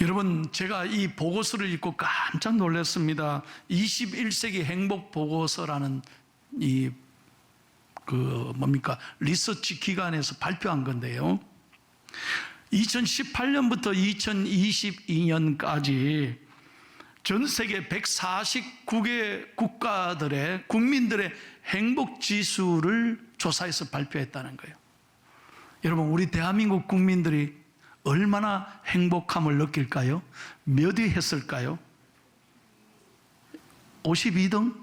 여러분, 제가 이 보고서를 읽고 깜짝 놀랐습니다. 21세기 행복 보고서라는 리서치 기관에서 발표한 건데요. 2018년부터 2022년까지 전 세계 149개 국가들의 국민들의 행복 지수를 조사해서 발표했다는 거예요. 여러분, 우리 대한민국 국민들이 얼마나 행복함을 느낄까요? 몇 위 했을까요? 52등?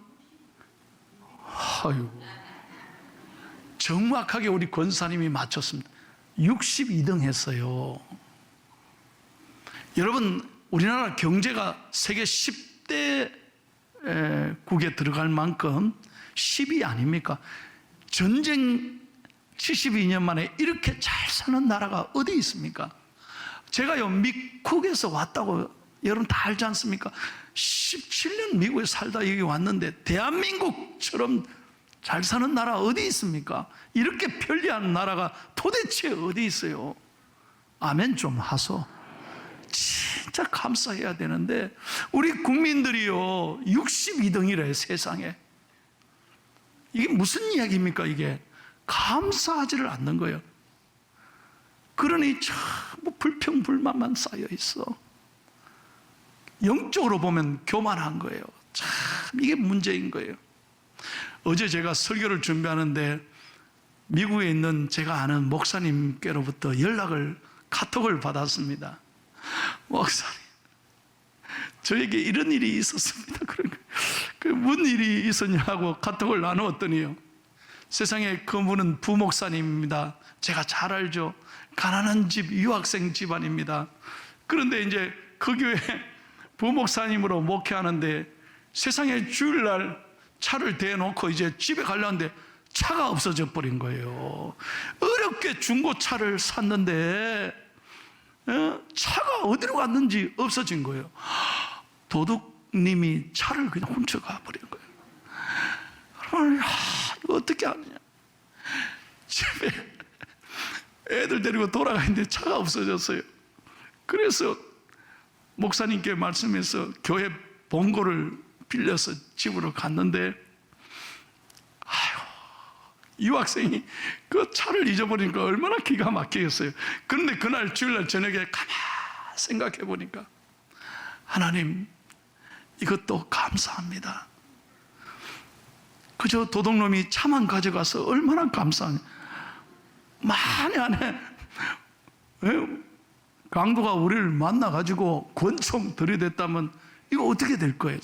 아유, 정확하게 우리 권사님이 맞췄습니다. 62등 했어요. 여러분, 우리나라 경제가 세계 10대 국에 들어갈 만큼 10위 아닙니까? 전쟁 72년 만에 이렇게 잘 사는 나라가 어디 있습니까? 제가요, 미국에서 왔다고 여러분 다 알지 않습니까? 17년 미국에 살다 여기 왔는데 대한민국처럼 잘 사는 나라 어디 있습니까? 이렇게 편리한 나라가 도대체 어디 있어요? 아멘 좀 하소. 진짜 감사해야 되는데 우리 국민들이요 62등이래요 세상에. 이게 무슨 이야기입니까? 이게 감사하지를 않는 거예요. 그러니 전부 불평불만만 쌓여 있어. 영적으로 보면 교만한 거예요. 참 이게 문제인 거예요. 어제 제가 설교를 준비하는데 미국에 있는 제가 아는 목사님께로부터 카톡을 받았습니다. 목사님, 저에게 이런 일이 있었습니다. 무슨 일이 있었냐고 카톡을 나누었더니요, 세상에 그 분은 부목사님입니다. 제가 잘 알죠. 가난한 집, 유학생 집안입니다. 그런데 이제 그 교회 부목사님으로 목회하는데 세상에 주일날 차를 대놓고 이제 집에 가려는데 차가 없어져 버린 거예요. 어렵게 중고차를 샀는데 차가 어디로 갔는지 없어진 거예요. 도둑님이 차를 그냥 훔쳐가 버린 거예요. 이거 어떻게 하느냐. 집에 애들 데리고 돌아가는데 차가 없어졌어요. 그래서 목사님께 말씀해서 교회 봉고를 빌려서 집으로 갔는데, 유학생이 그 차를 잊어버리니까 얼마나 기가 막히겠어요. 그런데 그날 주일날 저녁에 가만히 생각해 보니까, 하나님, 이것도 감사합니다. 그저 도둑놈이 차만 가져가서 얼마나 감사하냐. 만약에 강도가 우리를 만나가지고 권총 들이댔다면 이거 어떻게 될 거예요?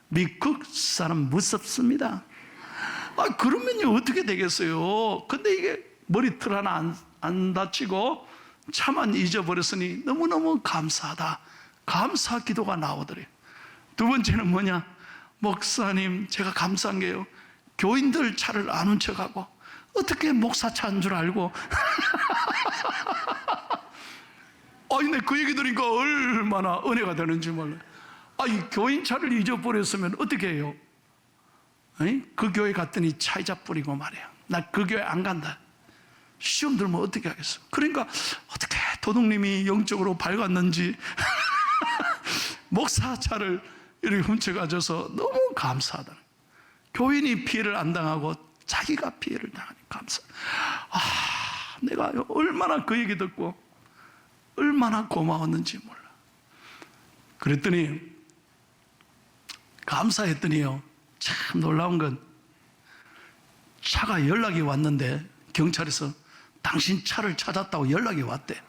미국 사람 무섭습니다. 그러면요 어떻게 되겠어요? 근데 이게 머리털 하나 안 다치고 차만 잊어버렸으니 너무너무 감사하다. 감사 기도가 나오더래요. 두 번째는 뭐냐? 목사님, 제가 감사한 게요, 교인들 차를 안 훔쳐가고 어떻게 목사 차인 줄 알고. 근데 그 얘기 들으니까 얼마나 은혜가 되는지 몰라요. 이 교인 차를 잊어버렸으면 어떻게 해요? 그 교회 갔더니 차이자 뿌리고 말이야. 나 그 교회 안 간다. 시험 들면 어떻게 하겠어? 그러니까 어떻게 도둑님이 영적으로 밝았는지 목사 차를 이렇게 훔쳐가져서 너무 감사하다. 교인이 피해를 안 당하고 자기가 피해를 당하니 감사. 내가 얼마나 그 얘기 듣고 얼마나 고마웠는지 몰라. 그랬더니 감사했더니요, 참 놀라운 건 차가 연락이 왔는데 경찰에서 당신 차를 찾았다고 연락이 왔대.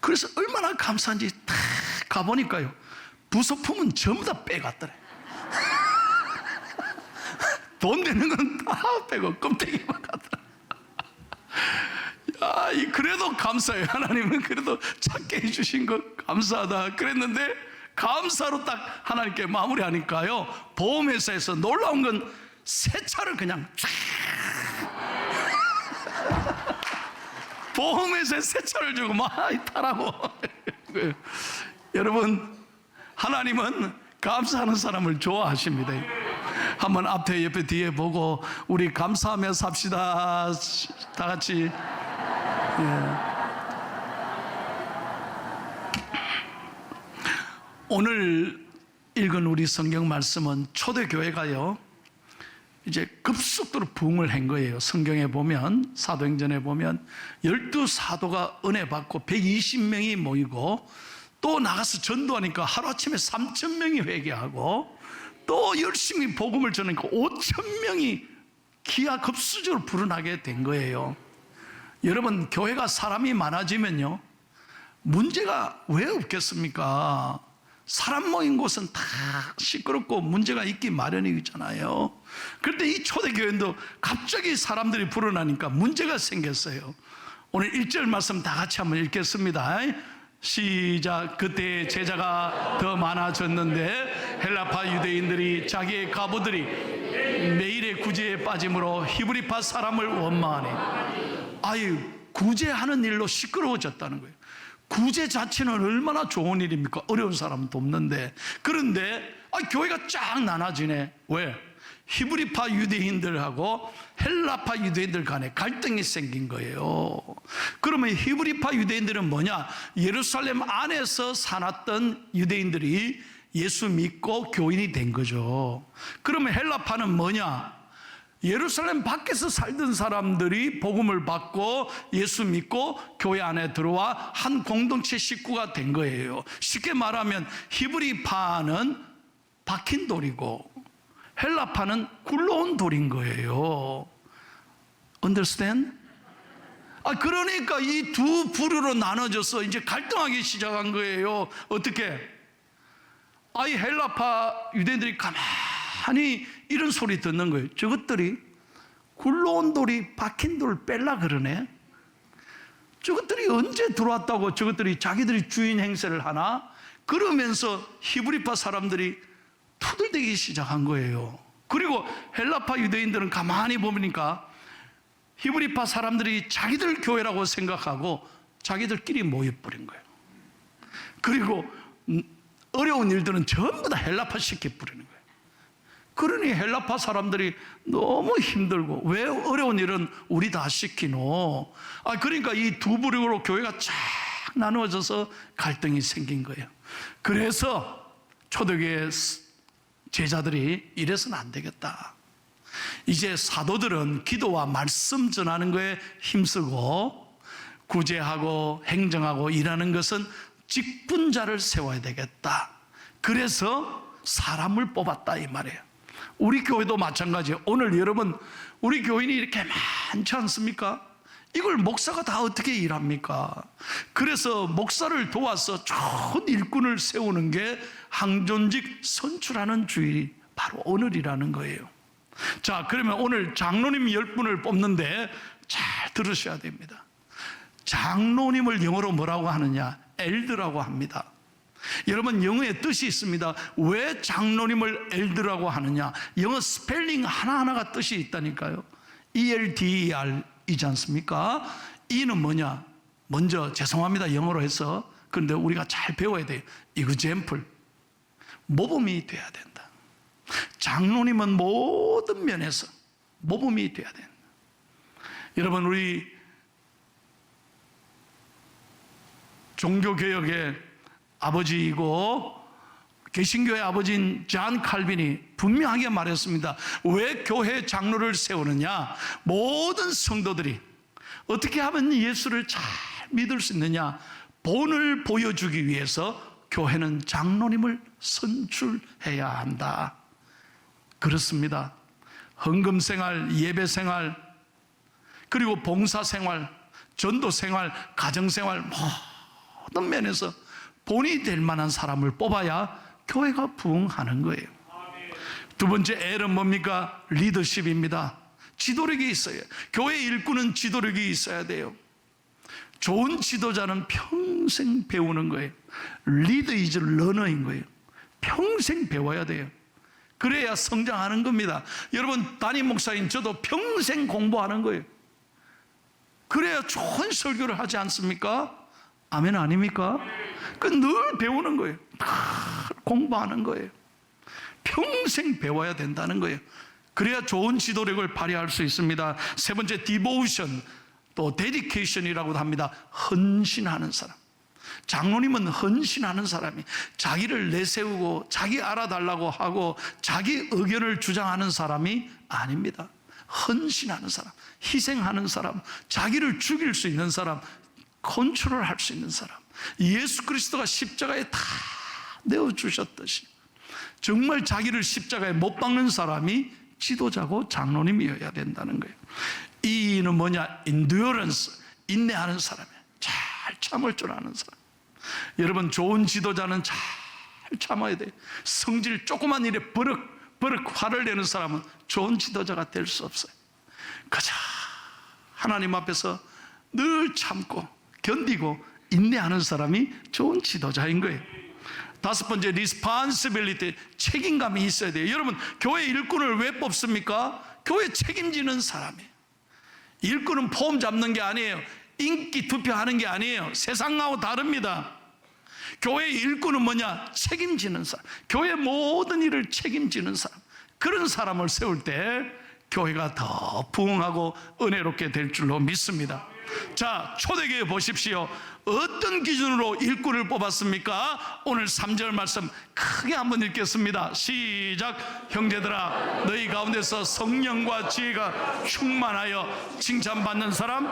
그래서 얼마나 감사한지 딱 가보니까요, 부속품은 전부 다 빼갔더래. 돈 되는 건 다 빼고 껍데기만 갔더라. 그래도 감사해요. 하나님은 그래도 찾게 해주신 것 감사하다 그랬는데, 감사로 딱 하나님께 마무리하니까요, 보험회사에서 놀라운 건 새 차를 그냥 보험회사에 새 차를 주고 막 타라고. 여러분, 하나님은 감사하는 사람을 좋아하십니다. 한번 앞에 옆에 뒤에 보고 우리 감사하며 삽시다. 다 같이. 오늘 읽은 우리 성경 말씀은 초대교회가요, 이제 급속도로 부흥을 한 거예요. 성경에 보면, 사도행전에 보면 12사도가 은혜 받고 120명이 모이고, 또 나가서 전도하니까 하루아침에 3,000명이 회개하고, 또 열심히 복음을 전하니까 5,000명이 기하급수적으로 불어나게 된 거예요. 여러분, 교회가 사람이 많아지면요, 문제가 왜 없겠습니까? 사람 모인 곳은 다 시끄럽고 문제가 있기 마련이잖아요. 그런데 이 초대교회도 갑자기 사람들이 불어나니까 문제가 생겼어요. 오늘 1절 말씀 다 같이 한번 읽겠습니다. 시작. 그때 제자가 더 많아졌는데 헬라파 유대인들이 자기의 과부들이 매일의 구제에 빠짐으로 히브리파 사람을 원망하니, 아유, 구제하는 일로 시끄러워졌다는 거예요. 구제 자체는 얼마나 좋은 일입니까? 어려운 사람 돕는데. 그런데 교회가 쫙 나눠지네. 왜? 히브리파 유대인들하고 헬라파 유대인들 간에 갈등이 생긴 거예요. 그러면 히브리파 유대인들은 뭐냐? 예루살렘 안에서 살았던 유대인들이 예수 믿고 교인이 된 거죠. 그러면 헬라파는 뭐냐? 예루살렘 밖에서 살던 사람들이 복음을 받고 예수 믿고 교회 안에 들어와 한 공동체 식구가 된 거예요. 쉽게 말하면 히브리파는 박힌 돌이고 헬라파는 굴러온 돌인 거예요. Understand? 그러니까 이 두 부류로 나눠져서 이제 갈등하기 시작한 거예요. 어떻게? 이 헬라파 유대인들이 가만히 이런 소리 듣는 거예요. 저것들이 굴러온 돌이 박힌 돌을 뺄라 그러네. 저것들이 언제 들어왔다고 저것들이 자기들이 주인 행세를 하나? 그러면서 히브리파 사람들이 투덜대기 시작한 거예요. 그리고 헬라파 유대인들은 가만히 보니까 히브리파 사람들이 자기들 교회라고 생각하고 자기들끼리 모여버린 거예요. 그리고 어려운 일들은 전부 다 헬라파 시켜버리는 거예요. 그러니 헬라파 사람들이 너무 힘들고, 왜 어려운 일은 우리 다 시키노? 그러니까 이 두 부류로 교회가 쫙 나누어져서 갈등이 생긴 거예요. 그래서 초대교회 제자들이 이래서는 안 되겠다. 이제 사도들은 기도와 말씀 전하는 거에 힘쓰고 구제하고 행정하고 일하는 것은 직분자를 세워야 되겠다. 그래서 사람을 뽑았다 이 말이에요. 우리 교회도 마찬가지예요. 오늘 여러분, 우리 교인이 이렇게 많지 않습니까? 이걸 목사가 다 어떻게 일합니까? 그래서 목사를 도와서 좋은 일꾼을 세우는 게 항존직 선출하는 주일이 바로 오늘이라는 거예요. 자, 그러면 오늘 장로님 10분을 뽑는데 잘 들으셔야 됩니다. 장로님을 영어로 뭐라고 하느냐? 엘드라고 합니다. 여러분, 영어의 뜻이 있습니다. 왜 장로님을 엘드라고 하느냐? 영어 스펠링 하나하나가 뜻이 있다니까요. ELDER이지 않습니까? E는 뭐냐? 먼저 죄송합니다, 영어로 해서. 그런데 우리가 잘 배워야 돼요. example, 모범이 돼야 된다. 장로님은 모든 면에서 모범이 돼야 된다. 여러분, 우리 종교개혁의 아버지이고 개신교의 아버지인 잔 칼빈이 분명하게 말했습니다. 왜 교회 장로를 세우느냐? 모든 성도들이 어떻게 하면 예수를 잘 믿을 수 있느냐? 본을 보여주기 위해서 교회는 장로님을 선출해야 한다. 그렇습니다. 헌금생활, 예배생활, 그리고 봉사생활, 전도생활, 가정생활 모든 면에서 본이 될 만한 사람을 뽑아야 교회가 부흥하는 거예요. 두 번째 L은 뭡니까? 리더십입니다. 지도력이 있어요. 교회 일꾼은 지도력이 있어야 돼요. 좋은 지도자는 평생 배우는 거예요. 리더 이즈 러너인 거예요. 평생 배워야 돼요. 그래야 성장하는 겁니다. 여러분, 담임 목사인 저도 평생 공부하는 거예요. 그래야 좋은 설교를 하지 않습니까? 아멘 아닙니까? 늘 배우는 거예요. 공부하는 거예요. 평생 배워야 된다는 거예요. 그래야 좋은 지도력을 발휘할 수 있습니다. 세 번째, 디보우션, 또 데디케이션이라고도 합니다. 헌신하는 사람. 장로님은 헌신하는 사람이, 자기를 내세우고 자기 알아달라고 하고 자기 의견을 주장하는 사람이 아닙니다. 헌신하는 사람, 희생하는 사람, 자기를 죽일 수 있는 사람, 컨트롤할 수 있는 사람, 예수 그리스도가 십자가에 다 내어주셨듯이 정말 자기를 십자가에 못 박는 사람이 지도자고 장로님이어야 된다는 거예요. 이는 뭐냐? endurance, 인내하는 사람이에요. 잘 참을 줄 아는 사람. 여러분, 좋은 지도자는 잘 참아야 돼요. 성질 조그만 일에 버럭 화를 내는 사람은 좋은 지도자가 될 수 없어요. 그저 하나님 앞에서 늘 참고 견디고 인내하는 사람이 좋은 지도자인 거예요. 다섯 번째, responsibility, 책임감이 있어야 돼요. 여러분, 교회 일꾼을 왜 뽑습니까? 교회 책임지는 사람이에요. 일꾼은 폼 잡는 게 아니에요. 인기 투표하는 게 아니에요. 세상하고 다릅니다. 교회 일꾼은 뭐냐? 책임지는 사람, 교회 모든 일을 책임지는 사람. 그런 사람을 세울 때 교회가 더 부흥하고 은혜롭게 될 줄로 믿습니다. 자, 초대교회 보십시오. 어떤 기준으로 일꾼을 뽑았습니까? 오늘 3절 말씀 크게 한번 읽겠습니다. 시작. 형제들아, 너희 가운데서 성령과 지혜가 충만하여 칭찬받는 사람,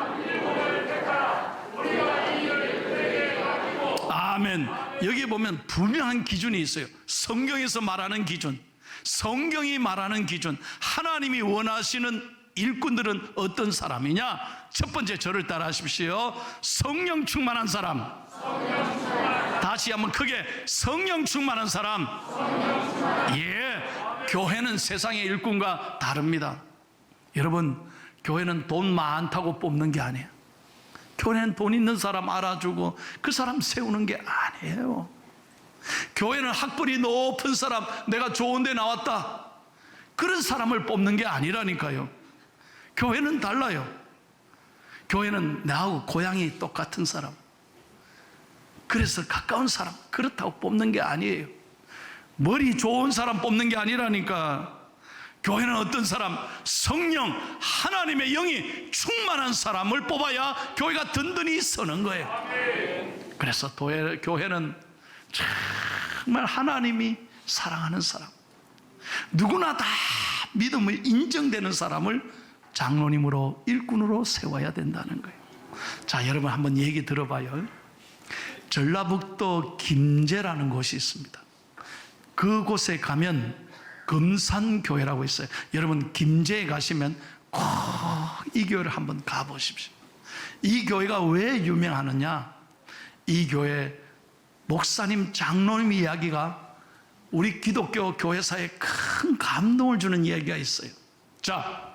아멘. 여기 보면 분명한 기준이 있어요. 성경에서 말하는 기준, 성경이 말하는 기준, 하나님이 원하시는 일꾼들은 어떤 사람이냐? 첫 번째, 저를 따라 하십시오. 성령 충만한 사람. 다시 한번 크게, 성령 충만한 사람. 예, 교회는 세상의 일꾼과 다릅니다. 여러분, 교회는 돈 많다고 뽑는 게 아니에요. 교회는 돈 있는 사람 알아주고 그 사람 세우는 게 아니에요. 교회는 학벌이 높은 사람, 내가 좋은 데 나왔다, 그런 사람을 뽑는 게 아니라니까요. 교회는 달라요. 교회는 나하고 고향이 똑같은 사람, 그래서 가까운 사람, 그렇다고 뽑는 게 아니에요. 머리 좋은 사람 뽑는 게 아니라니까. 교회는 어떤 사람? 성령, 하나님의 영이 충만한 사람을 뽑아야 교회가 든든히 서는 거예요. 그래서 교회는 정말 하나님이 사랑하는 사람, 누구나 다 믿음을 인정되는 사람을 장로님으로, 일꾼으로 세워야 된다는 거예요. 자, 여러분 한번 얘기 들어봐요. 전라북도 김제라는 곳이 있습니다. 그곳에 가면 금산교회라고 있어요. 여러분, 김제에 가시면 꼭 이 교회를 한번 가보십시오. 이 교회가 왜 유명하느냐? 이 교회 목사님, 장로님 이야기가 우리 기독교 교회사에 큰 감동을 주는 이야기가 있어요. 자,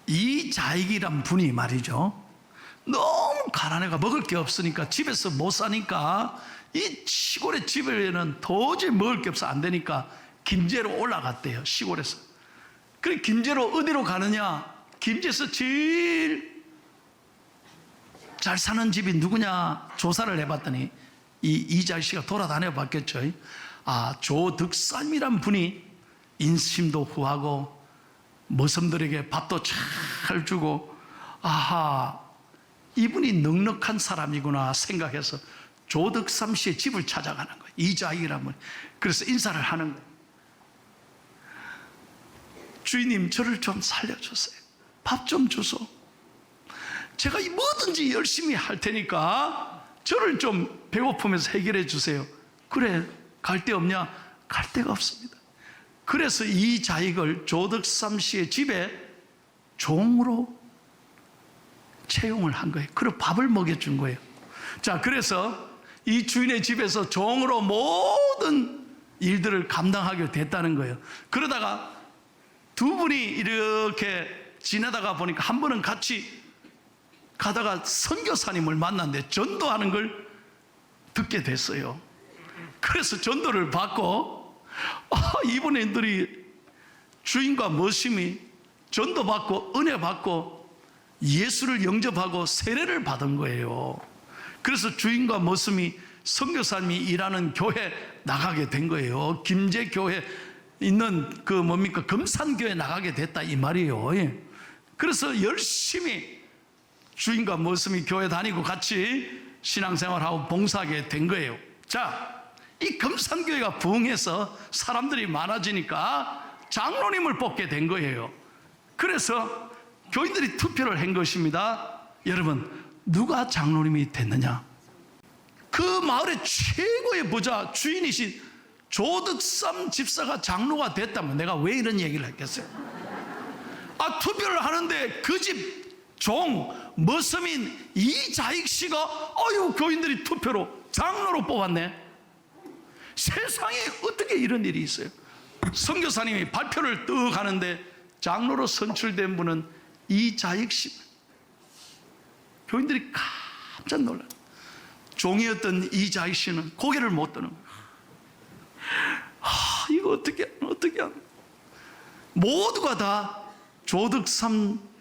이자익이란 분이 말이죠, 너무 가난해가 먹을 게 없으니까, 집에서 못 사니까, 이 시골의 집에는 도저히 먹을 게 없어 안 되니까 김제로 올라갔대요. 시골에서. 그래, 김제로 어디로 가느냐? 김제에서 제일 잘 사는 집이 누구냐 조사를 해봤더니 이자익 씨가 돌아다녀 봤겠죠. 아, 조덕삼이란 분이 인심도 후하고 머슴들에게 밥도 잘 주고, 아하, 이분이 넉넉한 사람이구나 생각해서 조덕삼 씨의 집을 찾아가는 거예요. 이자익이란 분. 그래서 인사를 하는 거예요. 주인님, 저를 좀 살려주세요. 밥 좀 주소. 제가 뭐든지 열심히 할 테니까 저를 좀 배고프면서 해결해 주세요. 그래, 갈 데 없냐? 갈 데가 없습니다. 그래서 이자익을 조덕삼 씨의 집에 종으로 채용을 한 거예요. 그리고 밥을 먹여준 거예요. 자, 그래서 이 주인의 집에서 종으로 모든 일들을 감당하게 됐다는 거예요. 그러다가 두 분이 이렇게 지내다가 보니까 한 번은 같이 가다가 선교사님을 만났는데 전도하는 걸 듣게 됐어요. 그래서 전도를 받고, 이분들이 주인과 머심이 전도받고 은혜 받고 예수를 영접하고 세례를 받은 거예요. 그래서 주인과 머슴이 선교사님이 일하는 교회 나가게 된 거예요. 김제교회 있는 금산교회 나가게 됐다 이 말이에요. 그래서 열심히 주인과 머슴이 교회 다니고 같이 신앙생활하고 봉사하게 된 거예요. 자, 이 금산교회가 부흥해서 사람들이 많아지니까 장로님을 뽑게 된 거예요. 그래서 교인들이 투표를 한 것입니다. 여러분, 누가 장로님이 됐느냐? 그 마을의 최고의 부자 주인이신 조득삼 집사가 장로가 됐다면 내가 왜 이런 얘기를 했겠어요? 투표를 하는데 그 집 종 머슴인 이자익 씨가 교인들이 투표로 장로로 뽑았네. 세상에 어떻게 이런 일이 있어요? 선교사님이 발표를 떡 하는데 장로로 선출된 분은 이자익 씨. 교인들이 깜짝 놀라요. 종이었던 이자익 씨는 고개를 못 드는 거예요. 이거 어떻게 하나. 모두가 다 조득삼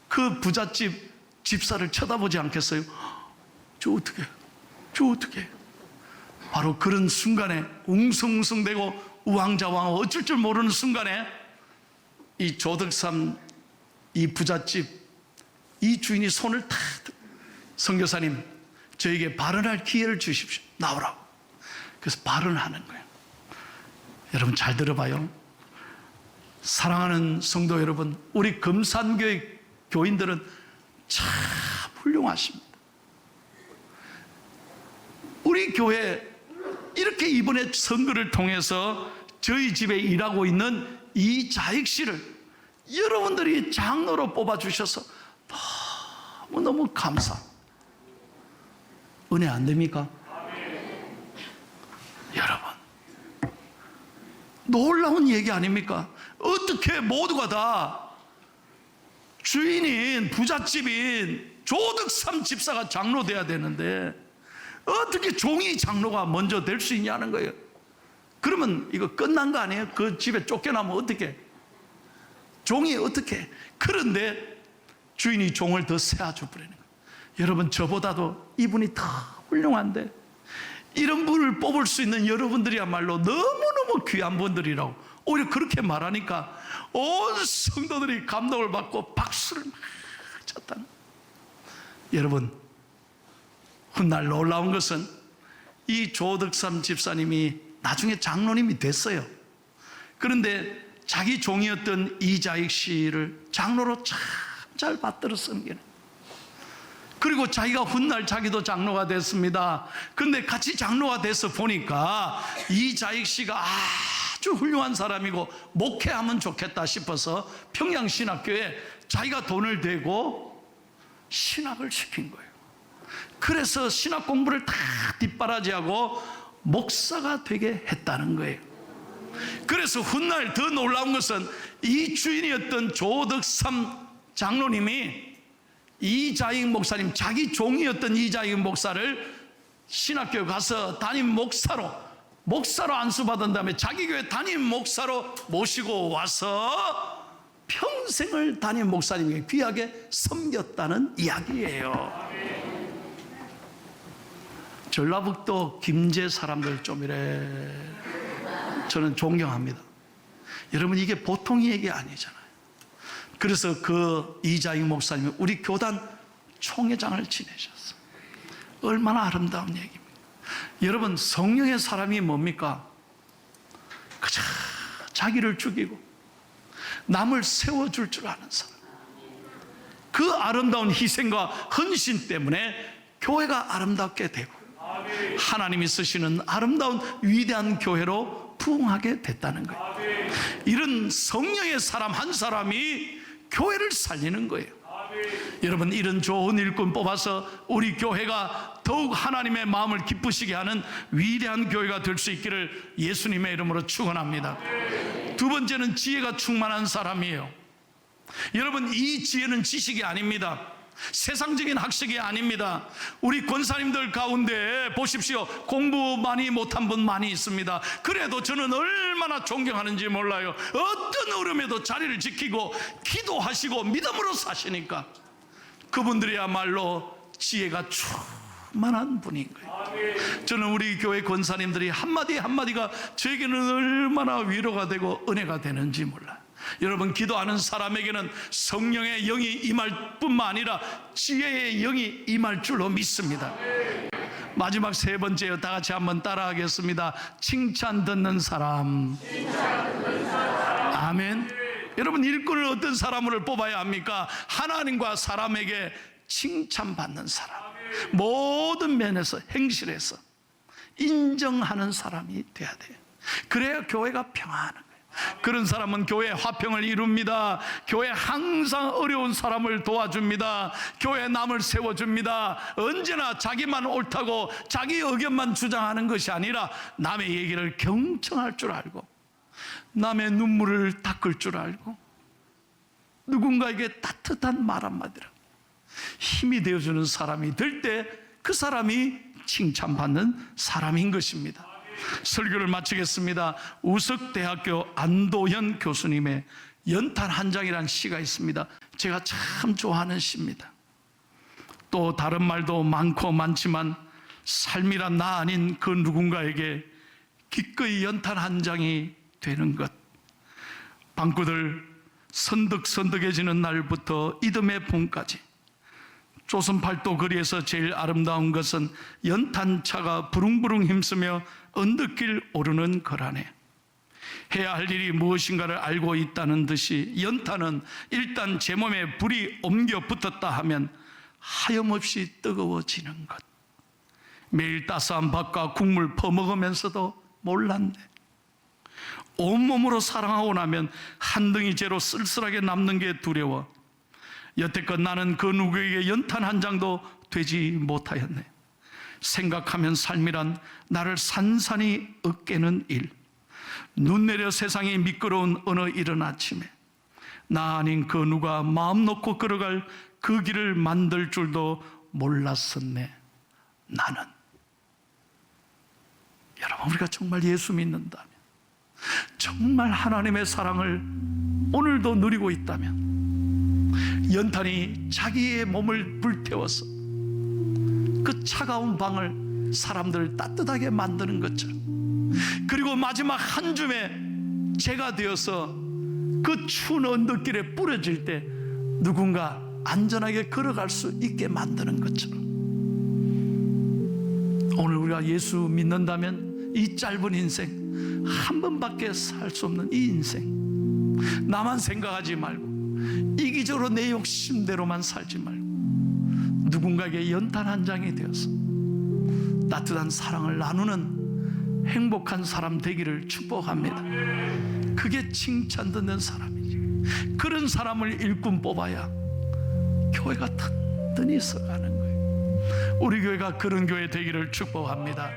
그 부잣집 집사를 쳐다보지 않겠어요? 저 어떻게 바로 그런 순간에 웅성웅성대고 우왕좌왕 어쩔 줄 모르는 순간에 이 조득삼 이 부잣집 이 주인이 손을 탁 선교사님, 저에게 발언할 기회를 주십시오. 나오라고. 그래서 발언하는 거예요. 여러분 잘 들어봐요. 사랑하는 성도 여러분, 우리 금산교회 교인들은 참 훌륭하십니다. 우리 교회 이렇게 이번에 선거를 통해서 저희 집에 일하고 있는 이자익 씨를 여러분들이 장로로 뽑아주셔서 너무너무 감사. 은혜 안 됩니까? 여러분, 놀라운 얘기 아닙니까? 어떻게 모두가 다 주인인 부잣집인 조득삼 집사가 장로 돼야 되는데 어떻게 종이 장로가 먼저 될 수 있냐는 거예요. 그러면 이거 끝난 거 아니에요? 그 집에 쫓겨나면 어떻게? 종이 어떻게? 그런데 주인이 종을 더 세워줘 버리는 거예요. 여러분, 저보다도 이분이 더 훌륭한데 이런 분을 뽑을 수 있는 여러분들이야말로 너무너무 귀한 분들이라고 오히려 그렇게 말하니까 온 성도들이 감동을 받고 박수를 막 쳤다는 거예요. 여러분, 훗날 놀라운 것은 이 조득삼 집사님이 나중에 장로님이 됐어요. 그런데 자기 종이었던 이자익 씨를 장로로 참 잘 받들어 섬기는. 그리고 자기가 훗날 자기도 장로가 됐습니다. 근데 같이 장로가 돼서 보니까 이자익 씨가 아주 훌륭한 사람이고 목회하면 좋겠다 싶어서 평양신학교에 자기가 돈을 대고 신학을 시킨 거예요. 그래서 신학 공부를 다 뒷바라지하고 목사가 되게 했다는 거예요. 그래서 훗날 더 놀라운 것은 이 주인이었던 조득삼 장로님이 이자익 목사님, 자기 종이었던 이자익 목사를 신학교에 가서 담임 목사로 안수받은 다음에 자기 교회 담임 목사로 모시고 와서 평생을 담임 목사님에게 귀하게 섬겼다는 이야기예요. 전라북도 김제 사람들 좀 이래 저는 존경합니다. 여러분, 이게 보통 얘기 아니잖아요. 그래서 그 이자익 목사님이 우리 교단 총회장을 지내셨어요. 얼마나 아름다운 얘기입니까? 여러분, 성령의 사람이 뭡니까? 그저 자기를 죽이고 남을 세워줄 줄 아는 사람. 그 아름다운 희생과 헌신 때문에 교회가 아름답게 되고 하나님이 쓰시는 아름다운 위대한 교회로 부흥하게 됐다는 거예요. 이런 성령의 사람 한 사람이 교회를 살리는 거예요. 여러분, 이런 좋은 일꾼 뽑아서 우리 교회가 더욱 하나님의 마음을 기쁘시게 하는 위대한 교회가 될 수 있기를 예수님의 이름으로 축원합니다. 두 번째는 지혜가 충만한 사람이에요. 여러분, 이 지혜는 지식이 아닙니다. 세상적인 학식이 아닙니다. 우리 권사님들 가운데 보십시오. 공부 많이 못한 분 많이 있습니다. 그래도 저는 얼마나 존경하는지 몰라요. 어떤 어려움에도 자리를 지키고 기도하시고 믿음으로 사시니까 그분들이야말로 지혜가 충만한 분인 거예요. 저는 우리 교회 권사님들이 한마디 한마디가 저에게는 얼마나 위로가 되고 은혜가 되는지 몰라요. 여러분, 기도하는 사람에게는 성령의 영이 임할 뿐만 아니라 지혜의 영이 임할 줄로 믿습니다. 마지막 세 번째요. 다 같이 한번 따라하겠습니다. 칭찬 듣는 사람. 아멘. 여러분, 일꾼을 어떤 사람을 뽑아야 합니까? 하나님과 사람에게 칭찬받는 사람. 모든 면에서, 행실에서 인정하는 사람이 돼야 돼요. 그래야 교회가 평안한 거예요. 그런 사람은 교회 화평을 이룹니다. 교회 항상 어려운 사람을 도와줍니다. 교회 남을 세워줍니다. 언제나 자기만 옳다고 자기 의견만 주장하는 것이 아니라 남의 얘기를 경청할 줄 알고, 남의 눈물을 닦을 줄 알고, 누군가에게 따뜻한 말 한마디로 힘이 되어주는 사람이 될 때 그 사람이 칭찬받는 사람인 것입니다. 설교를 마치겠습니다. 우석대학교 안도현 교수님의 연탄 한 장이라는 시가 있습니다. 제가 참 좋아하는 시입니다. 또 다른 말도 많고 많지만 삶이란 나 아닌 그 누군가에게 기꺼이 연탄 한 장이 되는 것. 방구들 선득선득해지는 날부터 이듬해 봄까지 조선팔도 거리에서 제일 아름다운 것은 연탄차가 부릉부릉 힘쓰며 언덕길 오르는 거라네. 해야 할 일이 무엇인가를 알고 있다는 듯이 연탄은 일단 제 몸에 불이 옮겨 붙었다 하면 하염없이 뜨거워지는 것. 매일 따스한 밥과 국물 퍼먹으면서도 몰랐네. 온몸으로 사랑하고 나면 한 덩이 재로 쓸쓸하게 남는 게 두려워 여태껏 나는 그 누구에게 연탄 한 장도 되지 못하였네. 생각하면 삶이란 나를 산산이 으깨는 일. 눈 내려 세상이 미끄러운 어느 이른 아침에 나 아닌 그 누가 마음 놓고 걸어갈 그 길을 만들 줄도 몰랐었네. 나는. 여러분, 우리가 정말 예수 믿는다면, 정말 하나님의 사랑을 오늘도 누리고 있다면, 연탄이 자기의 몸을 불태워서 그 차가운 방을 사람들을 따뜻하게 만드는 것처럼, 그리고 마지막 한 줌의 재가 되어서 그 추운 언덕길에 뿌려질 때 누군가 안전하게 걸어갈 수 있게 만드는 것처럼, 오늘 우리가 예수 믿는다면 이 짧은 인생, 한 번밖에 살 수 없는 이 인생, 나만 생각하지 말고 이기적으로 내 욕심대로만 살지 말고 누군가에게 연탄 한 장이 되어서 따뜻한 사랑을 나누는 행복한 사람 되기를 축복합니다. 그게 칭찬 듣는 사람이지. 그런 사람을 일꾼 뽑아야 교회가 든든히 서가는 거예요. 우리 교회가 그런 교회 되기를 축복합니다.